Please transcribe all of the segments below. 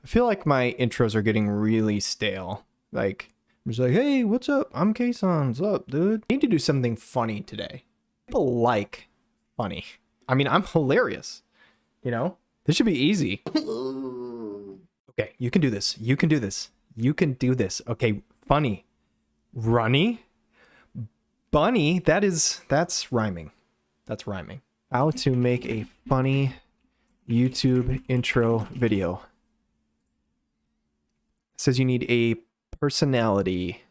I feel like my intros are getting really stale. Like, I'm just like, hey, what's up? I'm Kason. What's up, dude? I need to do something funny today. People like funny. I mean, I'm hilarious. You know? This should be easy. Okay, you can do this. You can do this. You can do this. Okay, funny. Runny. Bunny. That's rhyming. That's rhyming. How to make a funny YouTube intro video. It says you need a personality.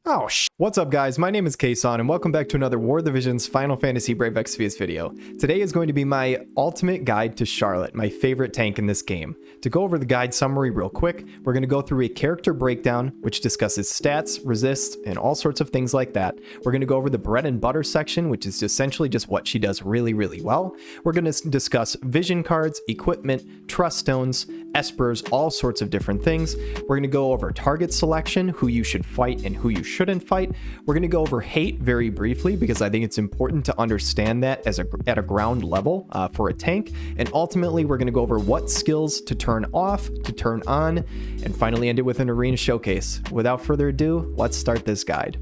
Oh, what's up, guys? My name is Kason, and welcome back to another War of the Visions Final Fantasy Brave Exvius video. Today is going to be my ultimate guide to Charlotte, my favorite tank in this game. To go over the guide summary real quick, we're going to go through a character breakdown, which discusses stats, resists, and all sorts of things like that. We're going to go over the bread and butter section, which is essentially just what she does really, really well. We're going to discuss vision cards, equipment, Truststones, espers, all sorts of different things. We're going to go over target selection, who you should fight and who you shouldn't fight. We're going to go over hate very briefly because I think it's important to understand that at a ground level for a tank. And ultimately, we're going to go over what skills to turn off, to turn on, and finally end it with an arena showcase. Without further ado, let's start this guide.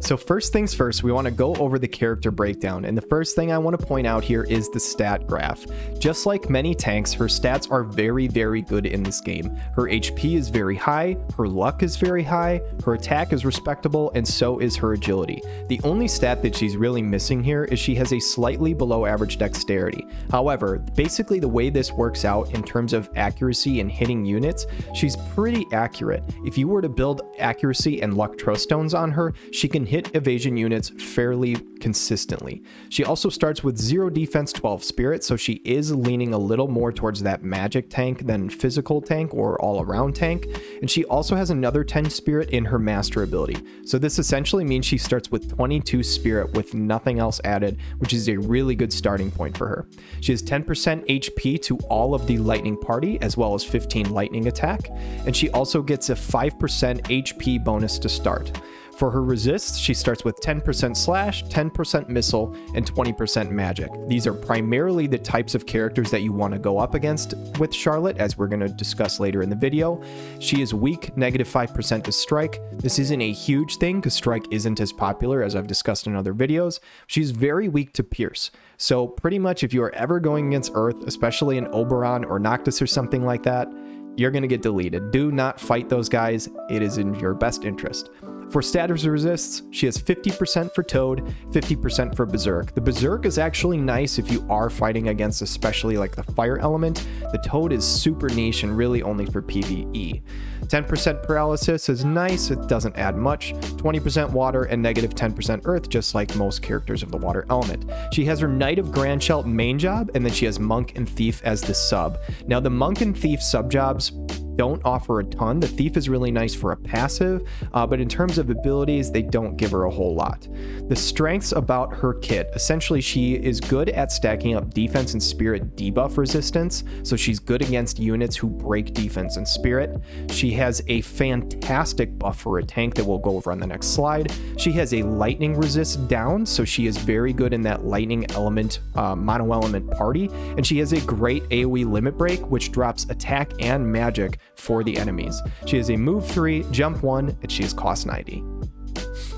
So first things first, we want to go over the character breakdown, and the first thing I want to point out here is the stat graph. Just like many tanks, her stats are very, very good in this game. Her HP is very high, her luck is very high, her attack is respectable, and so is her agility. The only stat that she's really missing here is she has a slightly below average dexterity. However, basically the way this works out in terms of accuracy and hitting units, she's pretty accurate. If you were to build accuracy and luck Truststones on her, she can hit evasion units fairly consistently. She also starts with 0 defense, 12 spirit, so she is leaning a little more towards that magic tank than physical tank or all-around tank. And she also has another 10 spirit in her master ability. So this essentially means she starts with 22 spirit with nothing else added, which is a really good starting point for her. She has 10% HP to all of the lightning party, as well as 15 lightning attack. And she also gets a 5% HP bonus to start. For her resists, she starts with 10% slash, 10% missile, and 20% magic. These are primarily the types of characters that you want to go up against with Charlotte, as we're going to discuss later in the video. She is weak, -5% to strike. This isn't a huge thing because strike isn't as popular as I've discussed in other videos. She's very weak to pierce. So pretty much if you are ever going against Earth, especially in Oberon or Noctis or something like that, you're going to get deleted. Do not fight those guys. It is in your best interest. For status resists, she has 50% for Toad, 50% for Berserk. The Berserk is actually nice if you are fighting against especially like the fire element. The Toad is super niche and really only for PvE. 10% paralysis is nice, it doesn't add much. 20% water and -10% earth, just like most characters of the water element. She has her Knight of Grandshelt main job, and then she has Monk and Thief as the sub. Now the Monk and Thief sub jobs don't offer a ton. The Thief is really nice for a passive, but in terms of abilities, they don't give her a whole lot. The strengths about her kit, essentially she is good at stacking up defense and spirit debuff resistance, so she's good against units who break defense and spirit. She has a fantastic buff for a tank that we'll go over on the next slide. She has a lightning resist down, so she is very good in that lightning element, mono element party, and she has a great AoE limit break, which drops attack and magic for the enemies. She has a move 3, jump 1, and she is cost 90.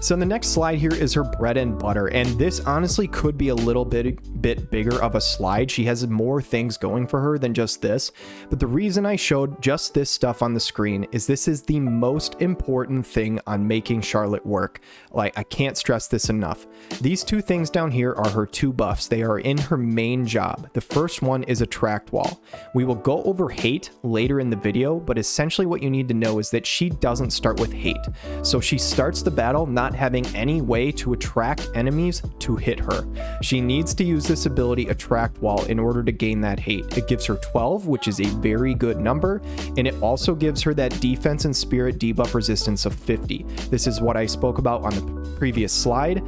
So the next slide here is her bread and butter, and this honestly could be a little bit bigger of a slide. She has more things going for her than just this, but the reason I showed just this stuff on the screen is this is the most important thing on making Charlotte work. Like, I can't stress this enough. These two things down here are her two buffs. They are in her main job. The first one is Attract Wall. We will go over hate later in the video, but essentially what you need to know is that she doesn't start with hate. So she starts the battle not having any way to attract enemies to hit her. She needs to use this ability Attract Wall in order to gain that hate. It gives her 12, which is a very good number, and it also gives her that defense and spirit debuff resistance of 50. This is what I spoke about on the previous slide.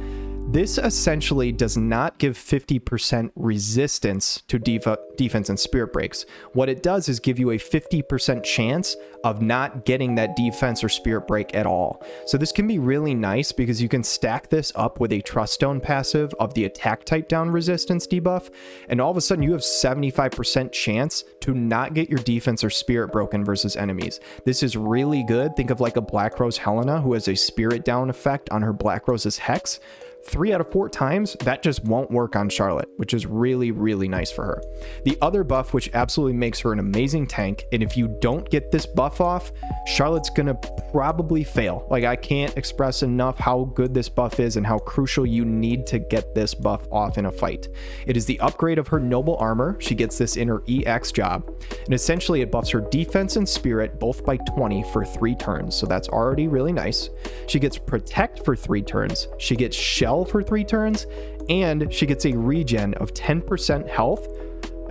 This essentially does not give 50% resistance to defense and spirit breaks. What it does is give you a 50% chance of not getting that defense or spirit break at all. So this can be really nice because you can stack this up with a Truststone passive of the attack type down resistance debuff, and all of a sudden you have 75% chance to not get your defense or spirit broken versus enemies. This is really good. Think of like a Black Rose Helena who has a spirit down effect on her Black Rose's Hex. 3 out of 4 times, that just won't work on Charlotte, which is really, really nice for her. The other buff, which absolutely makes her an amazing tank, and if you don't get this buff off, Charlotte's gonna probably fail. Like, I can't express enough how good this buff is and how crucial you need to get this buff off in a fight. It is the upgrade of her noble armor. She gets this in her EX job, and essentially it buffs her defense and spirit both by 20 for 3 turns, so that's already really nice. She gets protect for 3 turns. She gets shell for 3 turns, and she gets a regen of 10% health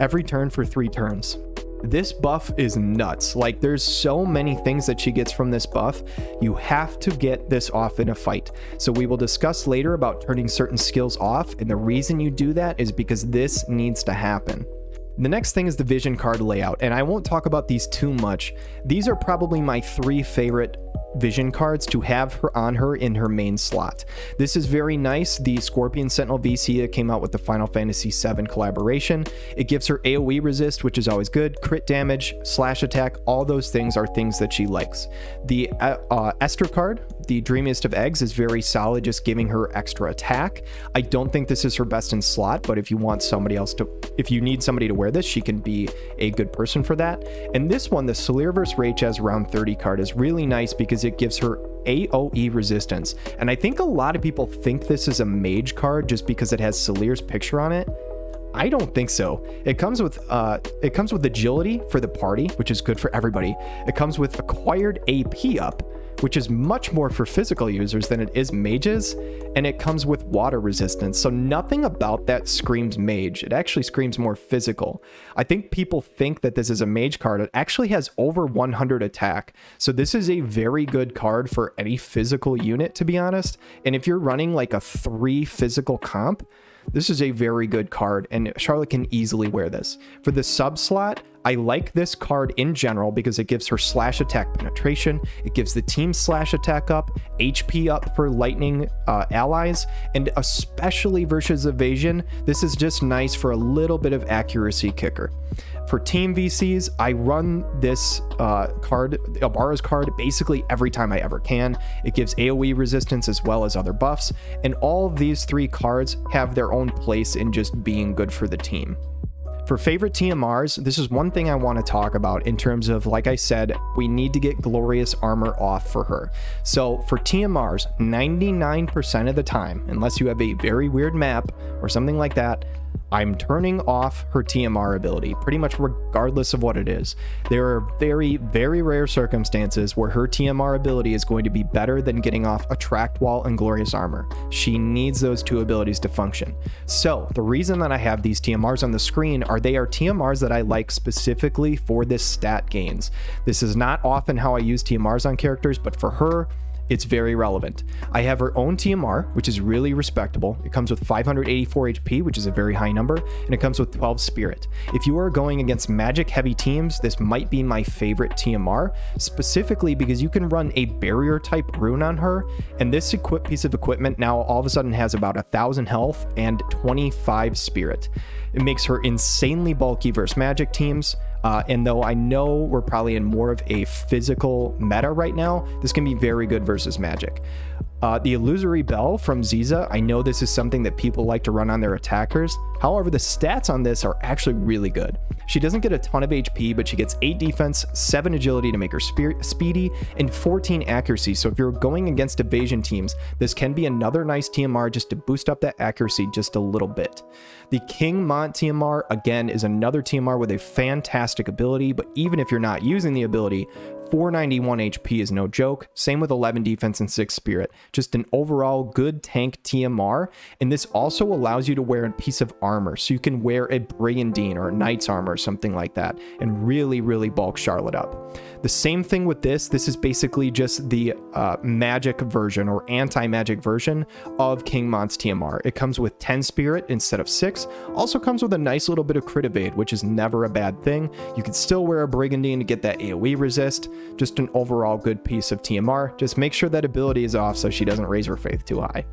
every turn for 3 turns. This buff is nuts. Like, there's so many things that she gets from this buff. You have to get this off in a fight. So we will discuss later about turning certain skills off, and the reason you do that is because this needs to happen. The next thing is the vision card layout, and I won't talk about these too much. These are probably my 3 favorite vision cards to have her on her in her main slot. This is very nice. The Scorpion Sentinel VC that came out with the Final Fantasy VII collaboration. It gives her AoE resist, which is always good, crit damage, slash attack, all those things are things that she likes. The Esther card, the Dreamiest of Eggs, is very solid, just giving her extra attack. I don't think this is her best in slot, but if you want somebody else to, if you need somebody to wear this, she can be a good person for that. And this one, the Solir vs. Raychaz round 30 card, is really nice because it gives her AoE resistance. And I think a lot of people think this is a mage card just because it has Solir's picture on it. I don't think so. It comes with agility for the party, which is good for everybody. It comes with acquired AP up, which is much more for physical users than it is mages, and it comes with water resistance. So nothing about that screams mage. It actually screams more physical. I think people think that this is a mage card. It actually has over 100 attack. So this is a very good card for any physical unit, to be honest. And if you're running like a 3 physical comp, this is a very good card, and Charlotte can easily wear this. For the sub slot, I like this card in general because it gives her slash attack penetration, it gives the team slash attack up, HP up for lightning allies, and especially versus evasion, this is just nice for a little bit of accuracy kicker. For team VCs, I run this card, Abara's card, basically every time I ever can. It gives AoE resistance as well as other buffs, and all of these 3 cards have their own place in just being good for the team. For favorite TMRs, this is one thing I want to talk about in terms of, like I said, we need to get glorious armor off for her. So for TMRs, 99% of the time, unless you have a very weird map or something like that, I'm turning off her TMR ability, pretty much regardless of what it is. There are very, very rare circumstances where her TMR ability is going to be better than getting off Attract Wall and Glorious Armor. She needs those 2 abilities to function. So the reason that I have these TMRs on the screen are they are TMRs that I like specifically for this stat gains. This is not often how I use TMRs on characters, but for her, it's very relevant. I have her own TMR, which is really respectable. It comes with 584 HP, which is a very high number, and it comes with 12 spirit. If you are going against magic heavy teams, this might be my favorite TMR, specifically because you can run a barrier type rune on her, and this piece of equipment now all of a sudden has about 1,000 health and 25 spirit. It makes her insanely bulky versus magic teams. And though I know we're probably in more of a physical meta right now, this can be very good versus magic. The Illusory Bell from Ziza, I know this is something that people like to run on their attackers. However, the stats on this are actually really good. She doesn't get a ton of HP, but she gets 8 defense, 7 agility to make her speedy, and 14 accuracy. So if you're going against evasion teams, this can be another nice TMR just to boost up that accuracy just a little bit. The King Mont TMR, again, is another TMR with a fantastic ability, but even if you're not using the ability, 491 HP is no joke. Same with 11 defense and 6 spirit. Just an overall good tank TMR. And this also allows you to wear a piece of armor. So you can wear a Brigandine or a Knight's armor or something like that and really, really bulk Charlotte up. The same thing with this. This is basically just the magic version or anti-magic version of King Mont's TMR. It comes with 10 spirit instead of 6. Also comes with a nice little bit of crit evade, which is never a bad thing. You can still wear a Brigandine to get that AoE resist. Just an overall good piece of TMR. Just make sure that ability is off so she doesn't raise her faith too high.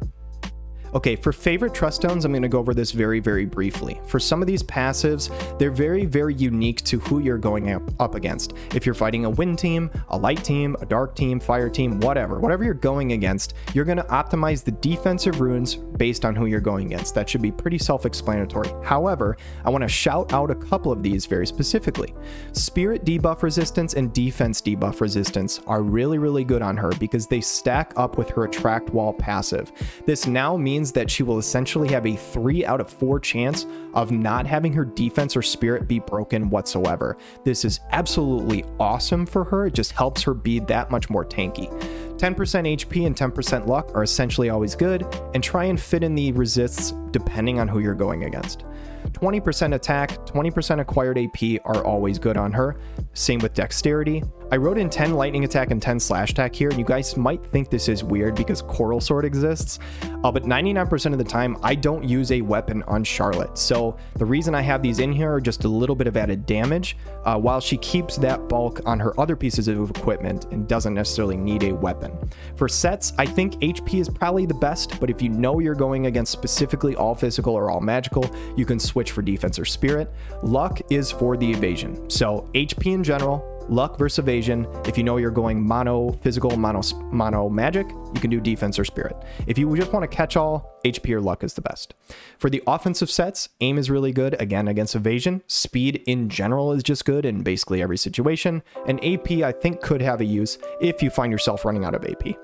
Okay, for favorite Truststones, I'm going to go over this very, very briefly. For some of these passives, they're very, very unique to who you're going up against. If you're fighting a wind team, a light team, a dark team, fire team, whatever you're going against, you're going to optimize the defensive runes based on who you're going against. That should be pretty self-explanatory. However, I want to shout out a couple of these very specifically. Spirit debuff resistance and defense debuff resistance are really, really good on her because they stack up with her attract wall passive. This now means that she will essentially have a 3 out of 4 chance of not having her defense or spirit be broken whatsoever. This is absolutely awesome for her. It just helps her be that much more tanky. 10% HP and 10% luck are essentially always good, and try and fit in the resists depending on who you're going against. 20% attack, 20% acquired AP are always good on her. Same with dexterity. I wrote in 10 lightning attack and 10 slash attack here, and you guys might think this is weird because Coral Sword exists, but 99% of the time I don't use a weapon on Charlotte. So the reason I have these in here are just a little bit of added damage, while she keeps that bulk on her other pieces of equipment and doesn't necessarily need a weapon. For sets, I think HP is probably the best, but if you know you're going against specifically all physical or all magical, you can switch for defense or spirit. Luck is for the evasion. So HP in general, luck versus evasion. If you know you're going mono physical, mono magic, you can do defense or spirit. If you just want to catch all, HP or luck is the best. For the offensive sets, aim is really good, again, against evasion. Speed in general is just good in basically every situation. And AP, I think, could have a use if you find yourself running out of AP.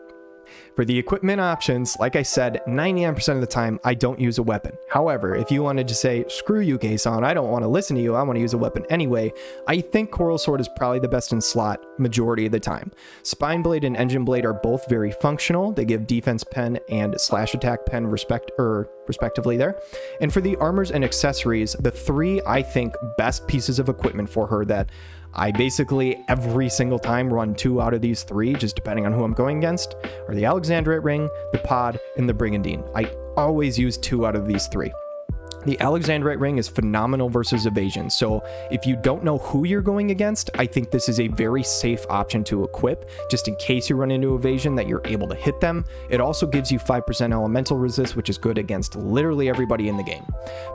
For the equipment options, like I said, 99% of the time, I don't use a weapon. However, if you wanted to say, screw you, Kason, I don't want to listen to you, I want to use a weapon anyway, I think Coral Sword is probably the best in slot majority of the time. Spine Blade and Engine Blade are both very functional. They give defense pen and slash attack pen respectively there. And for the armors and accessories, the 3, I think, best pieces of equipment for her that I basically every single time run 2 out of these 3, just depending on who I'm going against, are the Alexandrite Ring, the Pod, and the Brigandine. I always use 2 out of these 3. The Alexandrite Ring is phenomenal versus evasion, so if you don't know who you're going against, I think this is a very safe option to equip, just in case you run into evasion that you're able to hit them. It also gives you 5% elemental resist, which is good against literally everybody in the game.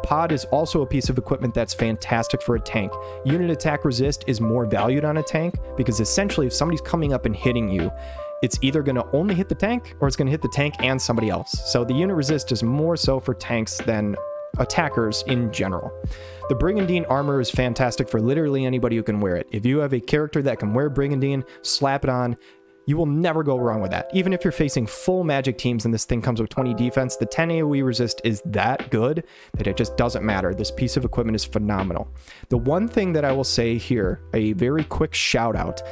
Pod is also a piece of equipment that's fantastic for a tank. Unit attack resist is more valued on a tank, because essentially if somebody's coming up and hitting you, it's either going to only hit the tank, or it's going to hit the tank and somebody else. So the unit resist is more so for tanks than attackers in general. The Brigandine armor is fantastic for literally anybody who can wear it. If you have a character that can wear Brigandine, slap it on. You will never go wrong with that. Even if you're facing full magic teams and this thing comes with 20 defense, the 10 AoE resist is that good that it just doesn't matter. This piece of equipment is phenomenal. The one thing that I will say here, a very quick shout out,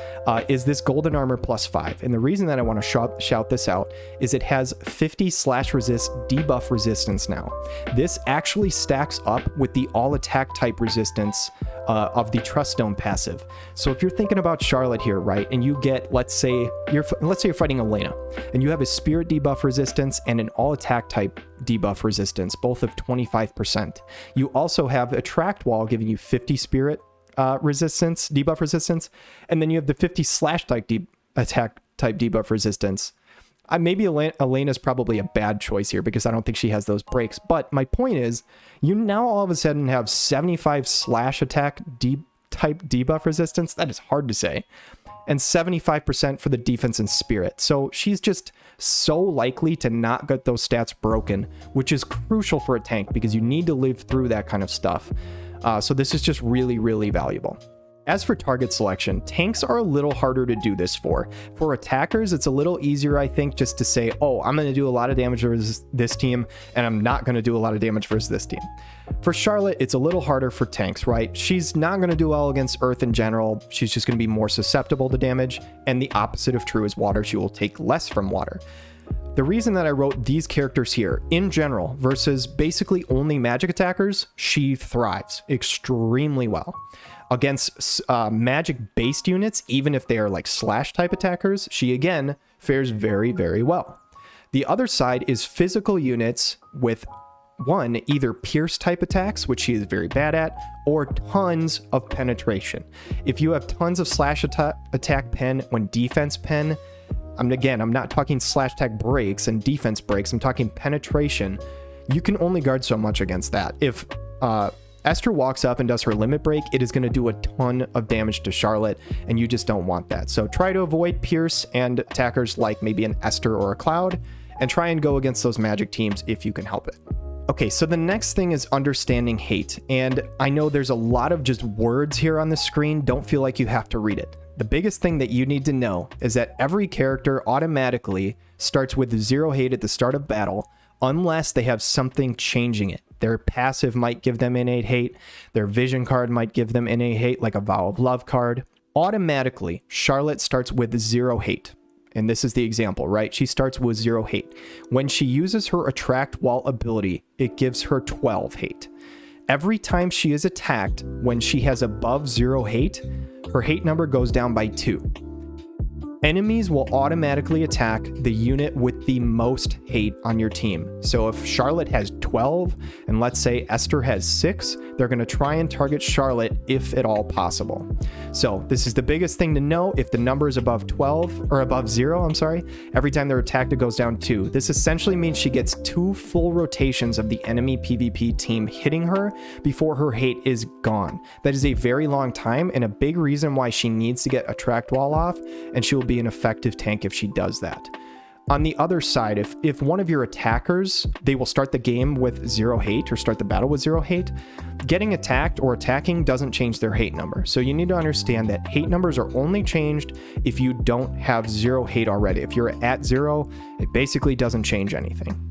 is this golden armor +5. And the reason that I want to shout this out is it has 50 slash resist debuff resistance now. This actually stacks up with the all attack type resistance of the Truststone passive. So if you're thinking about Charlotte here, right, and you get, let's say you're fighting Elena, and you have a spirit debuff resistance and an all attack type debuff resistance, both of 25%. You also have Attract Wall giving you 50 spirit debuff resistance, and then you have the 50 slash type attack type debuff resistance. Maybe Elena's probably a bad choice here because I don't think she has those breaks. But my point is, you now all of a sudden have 75 slash attack type debuff resistance. That is hard to say. And 75% for the defense and spirit. So she's just so likely to not get those stats broken, which is crucial for a tank because you need to live through that kind of stuff. So this is just really, really valuable. As for target selection, tanks are a little harder to do this for. For attackers, it's a little easier, I think, just to say, oh, I'm going to do a lot of damage versus this team, and I'm not going to do a lot of damage versus this team. For Charlotte, it's a little harder for tanks, right? She's not going to do well against Earth in general. She's just going to be more susceptible to damage, and the opposite of true is water. She will take less from water. The reason that I wrote these characters here, in general, versus basically only magic attackers, she thrives extremely well. Against magic-based units, even if they are like slash type attackers, she again fares very, very well. The other side is physical units with one, either pierce type attacks, which she is very bad at, or tons of penetration. If you have tons of slash attack pen when defense pen, I'm not talking slash attack breaks and defense breaks, I'm talking penetration. You can only guard so much against that. If Esther walks up and does her limit break, it is going to do a ton of damage to Charlotte, and you just don't want that. So try to avoid pierce and attackers like maybe an Esther or a Cloud, and try and go against those magic teams if you can help it. Okay, so the next thing is understanding hate, and I know there's a lot of just words here on the screen. Don't feel like you have to read it. The biggest thing that you need to know is that every character automatically starts with 0 hate at the start of battle, unless they have something changing it. Their passive might give them innate hate. Their vision card might give them innate hate, like a Vow of Love card. Automatically, Charlotte starts with 0 hate. And this is the example, right? She starts with 0 hate. When she uses her Attract Wall ability, it gives her 12 hate. Every time she is attacked, when she has above 0 hate, her hate number goes down by 2. Enemies will automatically attack the unit with the most hate on your team. So if Charlotte has 12, and let's say Esther has 6, they're going to try and target Charlotte if at all possible. So this is the biggest thing to know. If the number is above 12, or above 0, every time they're attacked, it goes down 2. This essentially means she gets 2 full rotations of the enemy PvP team hitting her before her hate is gone. That is a very long time, and a big reason why she needs to get Attract Wall off, and she will be an effective tank if she does that. On the other side, if one of your attackers, they will start the game with 0 hate or start the battle with 0 hate, getting attacked or attacking doesn't change their hate number. So you need to understand that hate numbers are only changed if you don't have 0 hate already. If you're at 0, it basically doesn't change anything.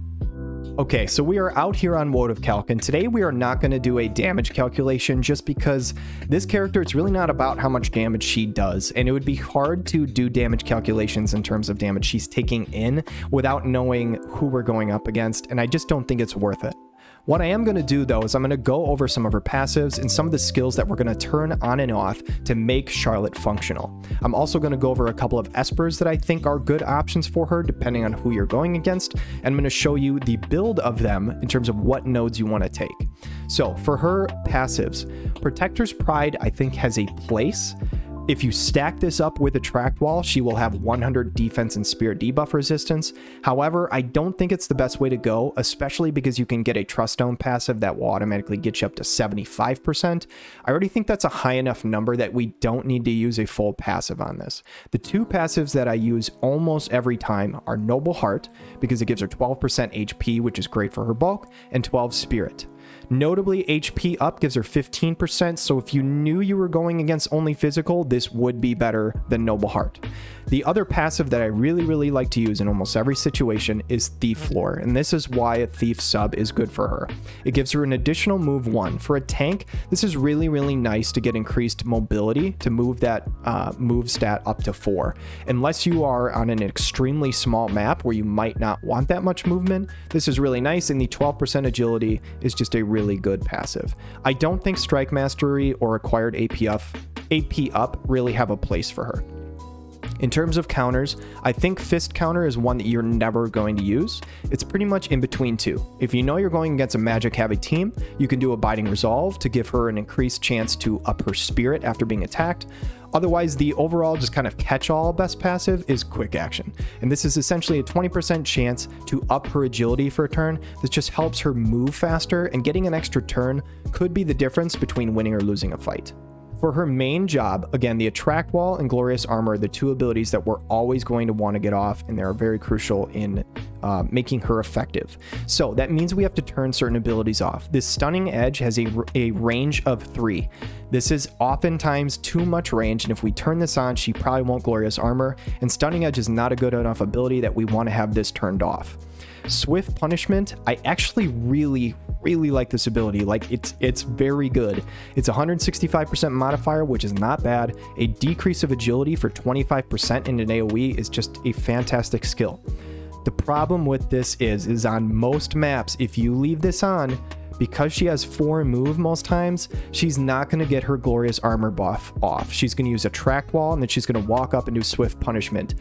Okay, so we are out here on Woad of Calc, and today we are not going to do a damage calculation just because this character, it's really not about how much damage she does, and it would be hard to do damage calculations in terms of damage she's taking in without knowing who we're going up against, and I just don't think it's worth it. What I am going to do though is I'm going to go over some of her passives and some of the skills that we're going to turn on and off to make Charlotte functional. I'm also going to go over a couple of espers that I think are good options for her depending on who you're going against, and I'm going to show you the build of them in terms of what nodes you want to take. So for her passives, Protector's Pride I think has a place. If you stack this up with Attract Wall, she will have 100 defense and spirit debuff resistance. However, I don't think it's the best way to go, especially because you can get a Truststone passive that will automatically get you up to 75%. I already think that's a high enough number that we don't need to use a full passive on this. The 2 passives that I use almost every time are Noble Heart, because it gives her 12% HP, which is great for her bulk, and 12 Spirit. Notably, HP up gives her 15%, so if you knew you were going against only physical, this would be better than Noble Heart. The other passive that I really like to use in almost every situation is Thief Floor, and this is why a Thief sub is good for her. It gives her an additional move 1. For a tank, this is really nice to get increased mobility to move that move stat up to 4. Unless you are on an extremely small map where you might not want that much movement, this is really nice, and the 12% agility is just a really good passive. I don't think Strike Mastery or Acquired AP up really have a place for her. In terms of counters, I think Fist counter is one that you're never going to use. It's pretty much in between 2. If you know you're going against a magic heavy team, you can do a Biding Resolve to give her an increased chance to up her spirit after being attacked. Otherwise, the overall just kind of catch-all best passive is Quick Action. And this is essentially a 20% chance to up her agility for a turn. This just helps her move faster, and getting an extra turn could be the difference between winning or losing a fight. For her main job, again, the Attract Wall and Glorious Armor are the two abilities that we're always going to want to get off, and they're very crucial in making her effective. So that means we have to turn certain abilities off. This Stunning Edge has a range of 3. This is oftentimes too much range, and if we turn this on, she probably won't Glorious Armor, and Stunning Edge is not a good enough ability that we want to have this turned off. Swift Punishment, I actually really like this ability. Like, it's very good. It's 165% modifier, which is not bad. A decrease of agility for 25% in an AoE is just a fantastic skill. The problem with this is on most maps, if you leave this on, because she has 4 move most times, she's not going to get her Glorious Armor buff off. She's going to use Attract Wall, and then she's going to walk up and do Swift Punishment.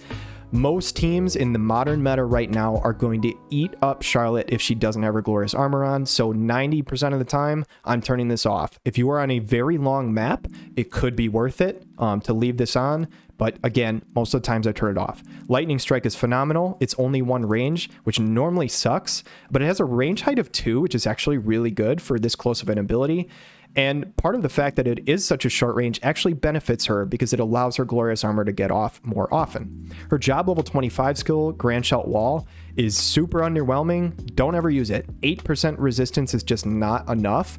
Most teams in the modern meta right now are going to eat up Charlotte if she doesn't have her Glorious Armor on, so 90% of the time, I'm turning this off. If you are on a very long map, it could be worth it to leave this on, but again, most of the times I turn it off. Lightning Strike is phenomenal. It's only 1 range, which normally sucks, but it has a range height of 2, which is actually really good for this close of an ability. And part of the fact that it is such a short range actually benefits her because it allows her Glorious Armor to get off more often. Her job level 25 skill, Grand Shout Wall, is super underwhelming. Don't ever use it. 8% resistance is just not enough.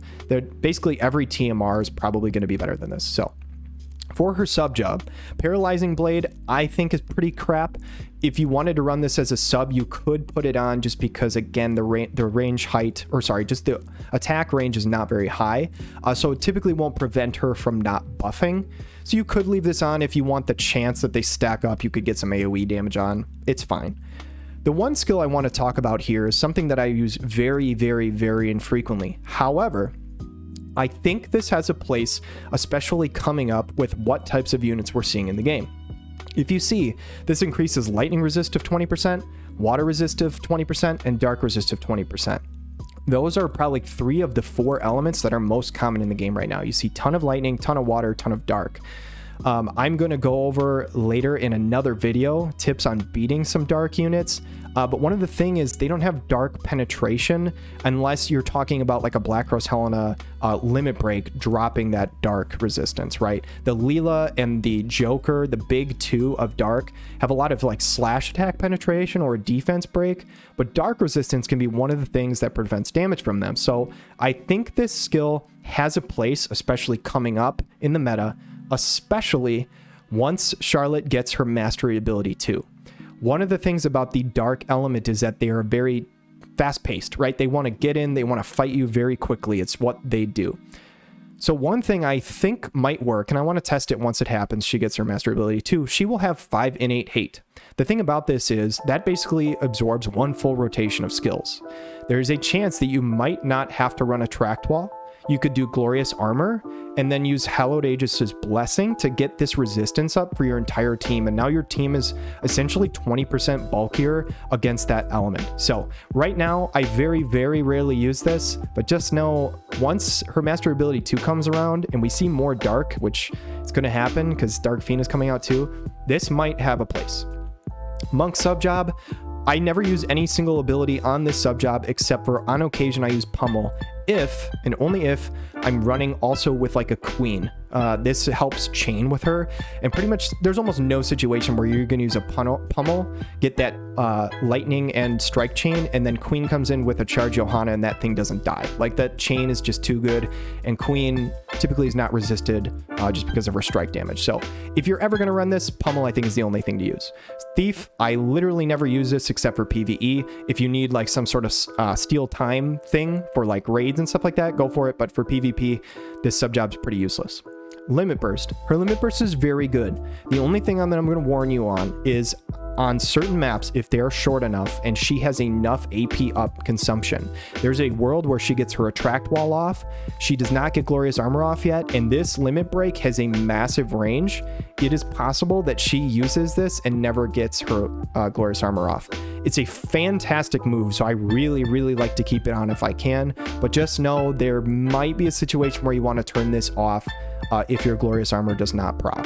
Basically every TMR is probably going to be better than this. So for her sub job, Paralyzing Blade, I think is pretty crap. If you wanted to run this as a sub, you could put it on just because, again, the range height, or sorry, just the attack range is not very high. So it typically won't prevent her from not buffing. So you could leave this on if you want the chance that they stack up, you could get some AoE damage on. It's fine. The one skill I want to talk about here is something that I use very infrequently. However, I think this has a place, especially coming up with what types of units we're seeing in the game. If you see, this increases lightning resist of 20%, water resist of 20%, and dark resist of 20%. Those are probably 3 of the 4 elements that are most common in the game right now. You see ton of lightning, ton of water, ton of dark. I'm going to go over later in another video tips on beating some dark units. But one of the things is they don't have dark penetration unless you're talking about like a Black Rose Helena limit break dropping that dark resistance, right? The Leela and the Joker, the big 2 of dark, have a lot of like slash attack penetration or a defense break, but dark resistance can be one of the things that prevents damage from them. So I think this skill has a place, especially coming up in the meta, especially once Charlotte gets her mastery ability too. One of the things about the dark element is that they are very fast-paced, right? They want to get in, they want to fight you very quickly. It's what they do. So one thing I think might work, and I want to test it once it happens, she gets her mastery ability too, she will have 5 innate hate. The thing about this is that basically absorbs 1 full rotation of skills. There's a chance that you might not have to run Attract Wall. You could do Glorious Armor and then use Hallowed Aegis' Blessing to get this resistance up for your entire team. And now your team is essentially 20% bulkier against that element. So right now, I very rarely use this, but just know once her Master Ability 2 comes around and we see more Dark, which is going to happen because Dark Fiend is coming out too, this might have a place. Monk Subjob, I never use any single ability on this subjob except for on occasion I use Pummel if, and only if, I'm running also with like a Queen. This helps chain with her, and pretty much there's almost no situation where you're going to use a Pummel, get that lightning and strike chain, and then Queen comes in with a charge Johanna and that thing doesn't die. Like, that chain is just too good, and Queen typically is not resisted just because of her strike damage. So if you're ever going to run this, Pummel I think is the only thing to use. Thief, I literally never use this except for PvE. If you need like some sort of steal time thing for like raids and stuff like that, go for it, but for PvP, this subjob's pretty useless. Limit Burst. Her Limit Burst is very good. The only thing that I'm going to warn you on is on certain maps, if they're short enough and she has enough AP up consumption, there's a world where she gets her Attract Wall off, she does not get Glorious Armor off yet, and this Limit Break has a massive range. It is possible that she uses this and never gets her Glorious Armor off. It's a fantastic move, so I really like to keep it on if I can, but just know there might be a situation where you want to turn this off if your Glorious Armor does not proc.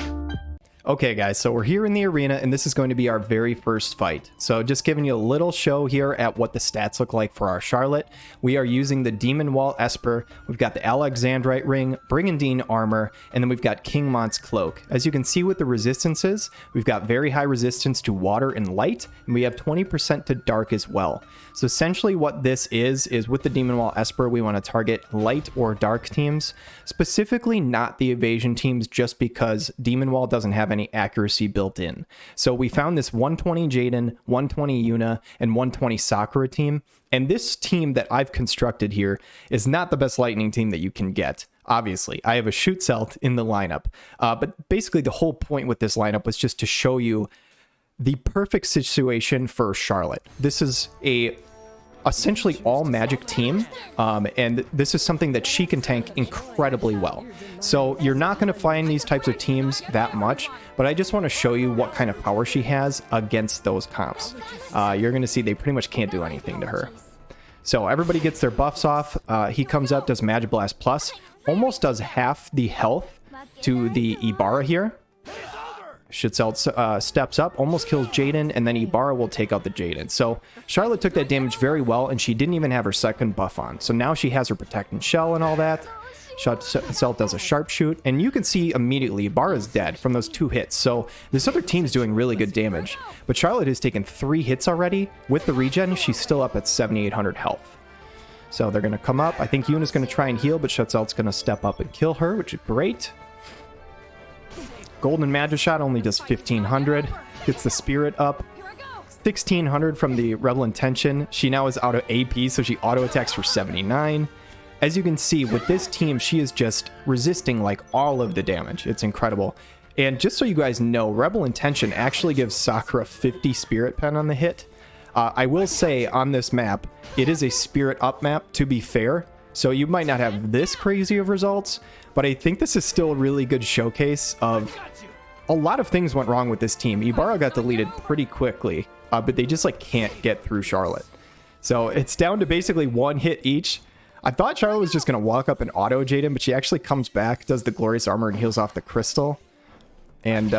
Okay guys, so we're here in the arena and this is going to be our very first fight. So just giving you a little show here at what the stats look like for our Charlotte. We are using the Demon Wall Esper, we've got the Alexandrite Ring, Brigandine Armor, and then we've got King Mont's Cloak. As you can see with the resistances, we've got very high resistance to water and light, and we have 20% to dark as well. So essentially what this is with the Demon Wall Esper, we want to target light or dark teams, specifically not the evasion teams just because Demon Wall doesn't have any accuracy built in. So we found this 120 Jaden, 120 Yuna, and 120 Sakura team, and this team that I've constructed here is not the best lightning team that you can get. Obviously, I have a shoot celt in the lineup, but basically the whole point with this lineup was just to show you the perfect situation for Charlotte. This is a essentially all magic team, and this is something that she can tank incredibly well. So you're not going to find these types of teams that much, but I just want to show you what kind of power she has against those comps. You're going to see they pretty much can't do anything to her. So everybody gets their buffs off. He comes up, does Magic Blast Plus, almost does half the health to the Ibarra here. Shitzel steps up, almost kills Jaden, and then Ibarra will take out the Jaden. So Charlotte took that damage very well, and she didn't even have her second buff on. So now she has her Protect and Shell and all that. Shitzel does a Sharpshoot, and you can see immediately Ibarra's dead from those 2 hits. So this other team's doing really good damage. But Charlotte has taken 3 hits already. With the regen, she's still up at 7,800 health. So they're going to come up. I think Yuna's going to try and heal, but Shitzel's going to step up and kill her, which is great. Golden Magic Shot only does 1,500. Gets the Spirit up. 1,600 from the Rebel Intention. She now is out of AP, so she auto attacks for 79. As you can see, with this team, she is just resisting like all of the damage. It's incredible. And just so you guys know, Rebel Intention actually gives Sakura 50 Spirit Pen on the hit. I will say on this map, it is a Spirit Up map, to be fair. So you might not have this crazy of results, but I think this is still a really good showcase of a lot of things went wrong with this team. Ibarra got deleted pretty quickly, but they just like can't get through Charlotte. So it's down to basically 1 hit each. I thought Charlotte was just going to walk up and auto Jaden, but she actually comes back, does the Glorious Armor, and heals off the Crystal. And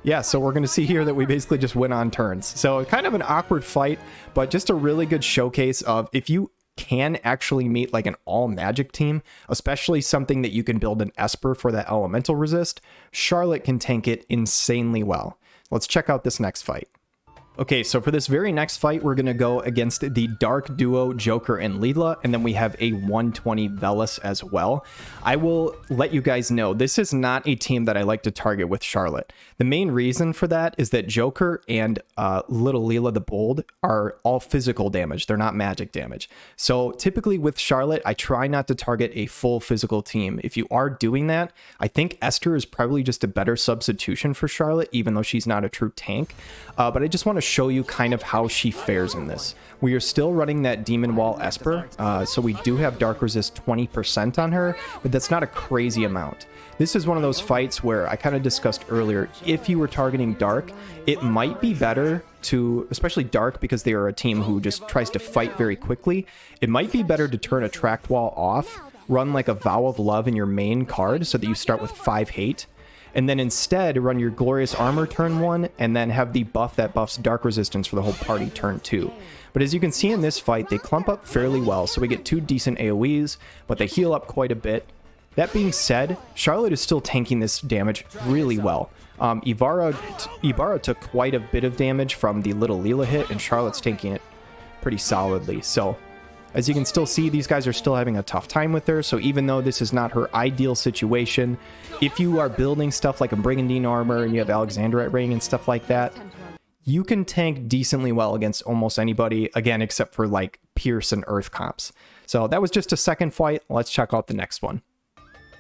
yeah, so we're going to see here that we basically just win on turns. So kind of an awkward fight, but just a really good showcase of if you can actually meet like an all magic team, especially something that you can build an Esper for that elemental resist, Charlotte can tank it insanely well. Let's check out this next fight. Okay, so for this very next fight, we're going to go against the Dark Duo, Joker and Leela, and then we have a 120 Velis as well. I will let you guys know, this is not a team that I like to target with Charlotte. The main reason for that is that Joker and Little Leela the Bold are all physical damage. They're not magic damage. So typically with Charlotte, I try not to target a full physical team. If you are doing that, I think Esther is probably just a better substitution for Charlotte, even though she's not a true tank. But I just want to show you kind of how she fares in this. We are still running that Demon Wall Esper, so we do have Dark Resist 20% on her, but that's not a crazy amount. This is one of those fights where I kind of discussed earlier, if you were targeting Dark, it might be better to, especially Dark because they are a team who just tries to fight very quickly, it might be better to turn Attract Wall off, run like a Vow of Love in your main card so that you start with 5 hate, and then instead run your Glorious Armor turn 1, and then have the buff that buffs Dark Resistance for the whole party turn 2. But as you can see in this fight, they clump up fairly well, so we get 2 decent AoEs, but they heal up quite a bit. That being said, Charlotte is still tanking this damage really well. Ibarra took quite a bit of damage from the Little Leela hit, and Charlotte's tanking it pretty solidly. So as you can still see, these guys are still having a tough time with her, so even though this is not her ideal situation, if you are building stuff like a Brigandine Armor and you have Alexandrite Ring and stuff like that, you can tank decently well against almost anybody, again, except for like Pierce and Earth comps. So that was just a second fight. Let's check out the next one.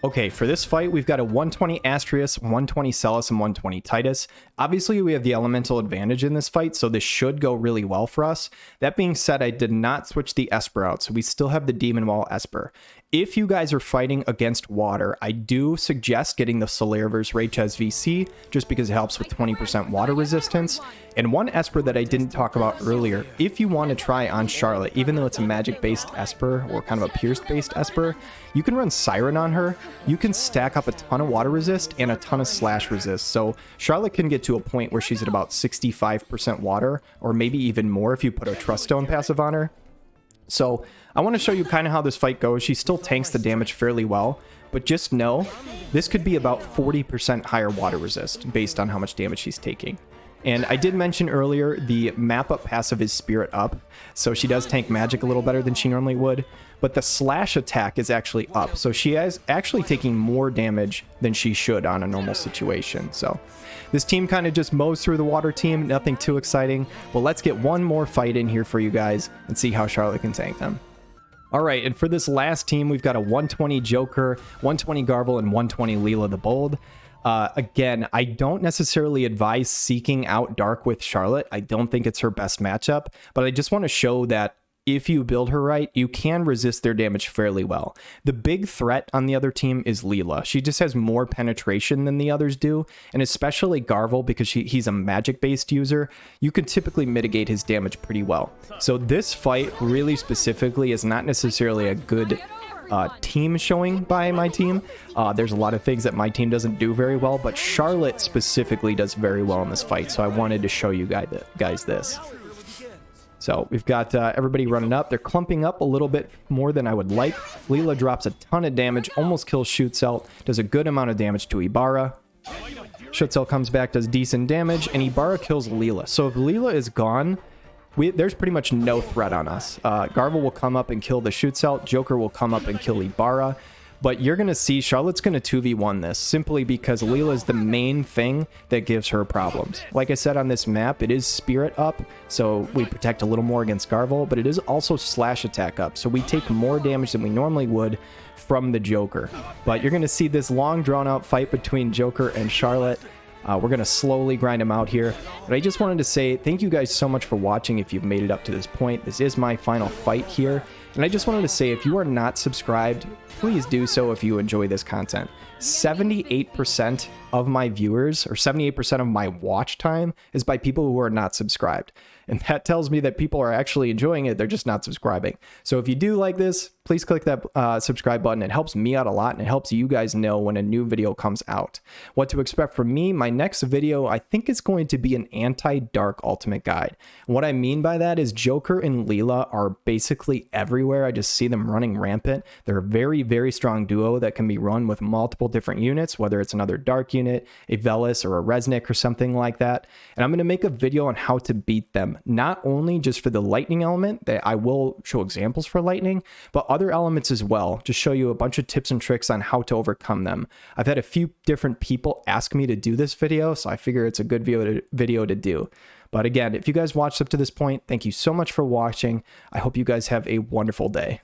Okay, for this fight, we've got a 120 Astrius, 120 Celis, and 120 Titus. Obviously, we have the elemental advantage in this fight, so this should go really well for us. That being said, I did not switch the Esper out, so we still have the Demon Wall Esper. if you guys are fighting against water, I do suggest getting the Solaire vs. Raychez VC, just because it helps with 20% water resistance. And one Esper that I didn't talk about earlier, if you want to try on Charlotte, even though it's a magic-based Esper, or kind of a pierced-based Esper, you can run Siren on her. You can stack up a ton of water resist and a ton of slash resist. So Charlotte can get to a point where she's at about 65% water, or maybe even more if you put a Truststone passive on her. So I want to show you kind of how this fight goes. She still tanks the damage fairly well, but just know this could be about 40% higher water resist based on how much damage she's taking. And I did mention earlier the map up passive is Spirit Up, so she does tank magic a little better than she normally would, but the slash attack is actually up, so she is actually taking more damage than she should on a normal situation. So this team kind of just mows through the water team, nothing too exciting, but let's get one more fight in here for you guys and see how Charlotte can tank them. All right, and for this last team, we've got a 120 Joker, 120 Garble, and 120 Leela the Bold. Again, I don't necessarily advise seeking out Dark with Charlotte. I don't think it's her best matchup, but I just want to show that if you build her right, you can resist their damage fairly well. The big threat on the other team is Leela. She just has more penetration than the others do, and especially Garble, because he's a magic-based user, you can typically mitigate his damage pretty well. So this fight really specifically is not necessarily a good team showing by my team. There's a lot of things that my team doesn't do very well, but Charlotte specifically does very well in this fight, so I wanted to show you guys this. So we've got everybody running up. They're clumping up a little bit more than I would like. Leela drops a ton of damage, almost kills Shootcelt, does a good amount of damage to Ibarra. Shootcelt comes back, does decent damage, and Ibarra kills Leela. So if Leela is gone, there's pretty much no threat on us. Garble will come up and kill the Shootcelt. Joker will come up and kill Ibarra. But you're going to see Charlotte's going to 2v1 this simply because Leela is the main thing that gives her problems. Like I said on this map, it is Spirit Up, so we protect a little more against Garble, but it is also Slash Attack up, so we take more damage than we normally would from the Joker. But you're going to see this long drawn-out fight between Joker and Charlotte. We're going to slowly grind them out here. But I just wanted to say thank you guys so much for watching if you've made it up to this point. This is my final fight here. And I just wanted to say, if you are not subscribed, please do so if you enjoy this content. 78% of my viewers, or 78% of my watch time, is by people who are not subscribed. And that tells me that people are actually enjoying it, they're just not subscribing. So if you do like this, please click that subscribe button. It helps me out a lot, and it helps you guys know when a new video comes out. What to expect from me, my next video, I think is going to be an anti-dark ultimate guide. And what I mean by that is Joker and Leela are basically everywhere. I just see them running rampant. They're a very, very strong duo that can be run with multiple different units, whether it's another dark unit, a Velis, or a Resnick, or something like that. And I'm going to make a video on how to beat them, not only just for the lightning element, that I will show examples for lightning, but other elements as well. Just show you a bunch of tips and tricks on how to overcome them. I've had a few different people ask me to do this video, so I figure it's a good video to do. But again, if you guys watched up to this point, thank you so much for watching. I hope you guys have a wonderful day.